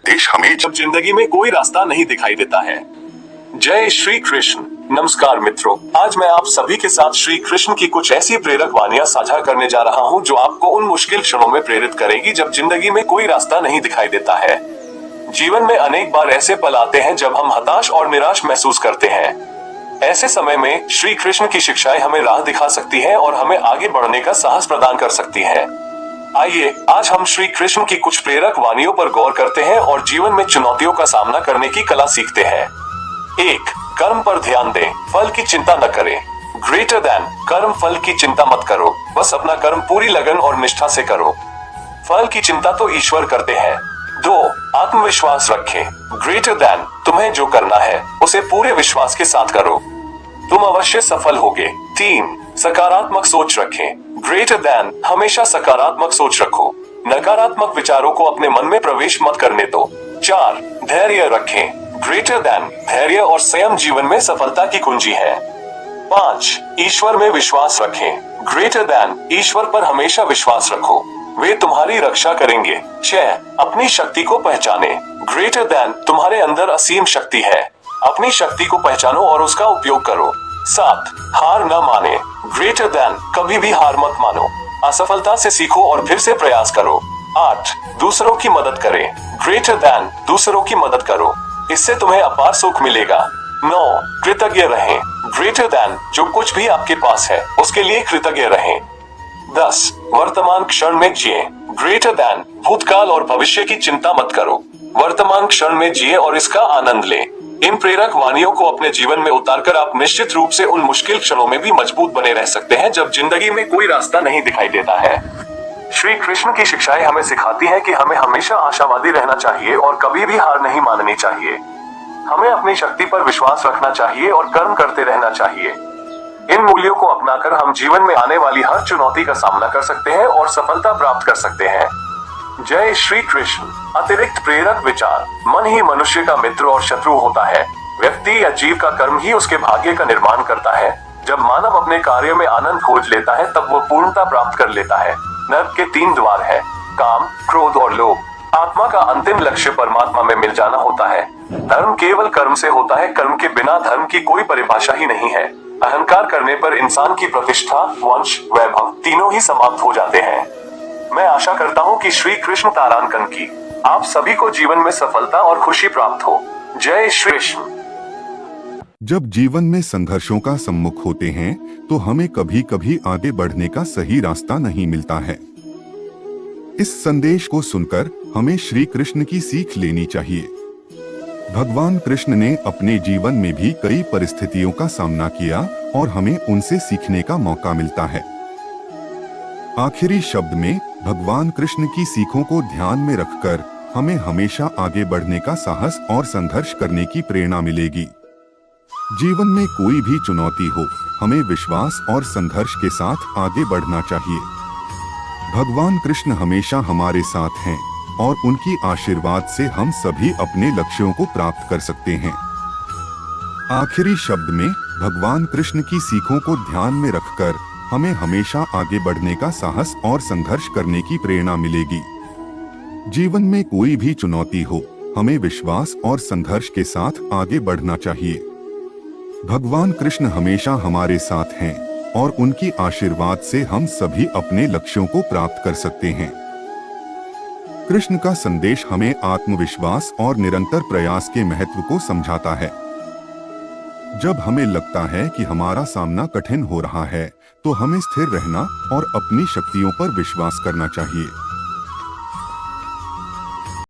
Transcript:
देश हमें जब जिंदगी में कोई रास्ता नहीं दिखाई देता है। जय श्री कृष्ण। नमस्कार मित्रों, आज मैं आप सभी के साथ श्री कृष्ण की कुछ ऐसी प्रेरक वाणियां साझा करने जा रहा हूं जो आपको उन मुश्किल क्षणों में प्रेरित करेगी जब जिंदगी में कोई रास्ता नहीं दिखाई देता है। जीवन में अनेक बार ऐसे पल आते हैं जब हम हताश और निराश महसूस करते हैं। ऐसे समय में श्री कृष्ण की शिक्षाएं हमें राह दिखा सकती हैं और हमें आगे बढ़ने का साहस प्रदान कर सकती हैं। आइए आज हम श्री कृष्ण की कुछ प्रेरक वाणियों पर गौर करते हैं और जीवन में चुनौतियों का सामना करने की कला सीखते हैं। 1. कर्म पर ध्यान दें, फल की चिंता न करें। ग्रेटर देन कर्म, फल की चिंता मत करो, बस अपना कर्म पूरी लगन और निष्ठा से करो। फल की चिंता तो ईश्वर करते हैं। 2. आत्मविश्वास रखें। ग्रेटर देन तुम्हें जो करना है उसे पूरे विश्वास के साथ करो, तुम अवश्य सफल होगे। 3. सकारात्मक सोच रखें। ग्रेटर देन हमेशा सकारात्मक सोच रखो, नकारात्मक विचारों को अपने मन में प्रवेश मत करने दो। 4. धैर्य रखें। ग्रेटर देन धैर्य और संयम जीवन में सफलता की कुंजी है। 5. ईश्वर में विश्वास रखें। ग्रेटर देन ईश्वर पर हमेशा विश्वास रखो, वे तुम्हारी रक्षा करेंगे। 6. अपनी शक्ति को पहचाने। ग्रेटर देन तुम्हारे अंदर असीम शक्ति है, अपनी शक्ति को पहचानो और उसका उपयोग करो। 7. हार न माने। ग्रेटर देन कभी भी हार मत मानो, असफलता से सीखो और फिर से प्रयास करो। 8. दूसरों की मदद करें। ग्रेटर देन दूसरों की मदद करो, इससे तुम्हें अपार सुख मिलेगा। 9. कृतज्ञ रहें। ग्रेटर देन जो कुछ भी आपके पास है उसके लिए कृतज्ञ रहें। 10. वर्तमान क्षण में जिए। ग्रेटर देन भूतकाल और भविष्य की चिंता मत करो, वर्तमान क्षण में जिए और इसका आनंद लें। इन प्रेरक वाणियों को अपने जीवन में उतारकर आप निश्चित रूप से उन मुश्किल क्षणों में भी मजबूत बने रह सकते हैं जब जिंदगी में कोई रास्ता नहीं दिखाई देता है। श्री कृष्ण की शिक्षाएं हमें सिखाती हैं कि हमें हमेशा आशावादी रहना चाहिए और कभी भी हार नहीं माननी चाहिए। हमें अपनी शक्ति पर विश्वास रखना चाहिए और कर्म करते रहना चाहिए। इन मूल्यों को अपनाकर हम जीवन में आने वाली हर चुनौती का सामना कर सकते हैं और सफलता प्राप्त कर सकते हैं। जय श्री कृष्ण। अतिरिक्त प्रेरक विचार। मन ही मनुष्य का मित्र और शत्रु होता है। व्यक्ति या जीव का कर्म ही उसके भाग्य का निर्माण करता है। जब मानव अपने कार्य में आनंद खोज लेता है तब वो पूर्णता प्राप्त कर लेता है। नर्क के 3 द्वार है, काम, क्रोध और लोभ। आत्मा का अंतिम लक्ष्य परमात्मा में मिल जाना होता है। धर्म केवल कर्म से होता है, कर्म के बिना धर्म की कोई परिभाषा ही नहीं है। अहंकार करने पर इंसान की प्रतिष्ठा, वंश, वैभव तीनों ही समाप्त हो जाते हैं। मैं आशा करता हूँ कि श्री कृष्ण तारांकन की आप सभी को जीवन में सफलता और खुशी प्राप्त हो। जय श्री कृष्ण। जब जीवन में संघर्षों का सम्मुख होते हैं तो हमें कभी कभी आगे बढ़ने का सही रास्ता नहीं मिलता है। इस संदेश को सुनकर हमें श्री कृष्ण की सीख लेनी चाहिए। भगवान कृष्ण ने अपने जीवन में भी कई परिस्थितियों का सामना किया और हमें उनसे सीखने का मौका मिलता है। आखिरी शब्द में भगवान कृष्ण की सीखों को ध्यान में रखकर हमें हमेशा आगे बढ़ने का साहस और संघर्ष करने की प्रेरणा मिलेगी। जीवन में कोई भी चुनौती हो, हमें विश्वास और संघर्ष के साथ आगे बढ़ना चाहिए। भगवान कृष्ण हमेशा हमारे साथ हैं और उनकी आशीर्वाद से हम सभी अपने लक्ष्यों को प्राप्त कर सकते हैं। आखिरी शब्द में भगवान कृष्ण की सीखों को ध्यान में रखकर हमें हमेशा आगे बढ़ने का साहस और संघर्ष करने की प्रेरणा मिलेगी। जीवन में कोई भी चुनौती हो, हमें विश्वास और संघर्ष के साथ आगे बढ़ना चाहिए। भगवान कृष्ण हमेशा हमारे साथ हैं और उनकी आशीर्वाद से हम सभी अपने लक्ष्यों को प्राप्त कर सकते हैं। कृष्ण का संदेश हमें आत्मविश्वास और निरंतर प्रयास के महत्व को समझाता है। जब हमें लगता है कि हमारा सामना कठिन हो रहा है तो हमें स्थिर रहना और अपनी शक्तियों पर विश्वास करना चाहिए।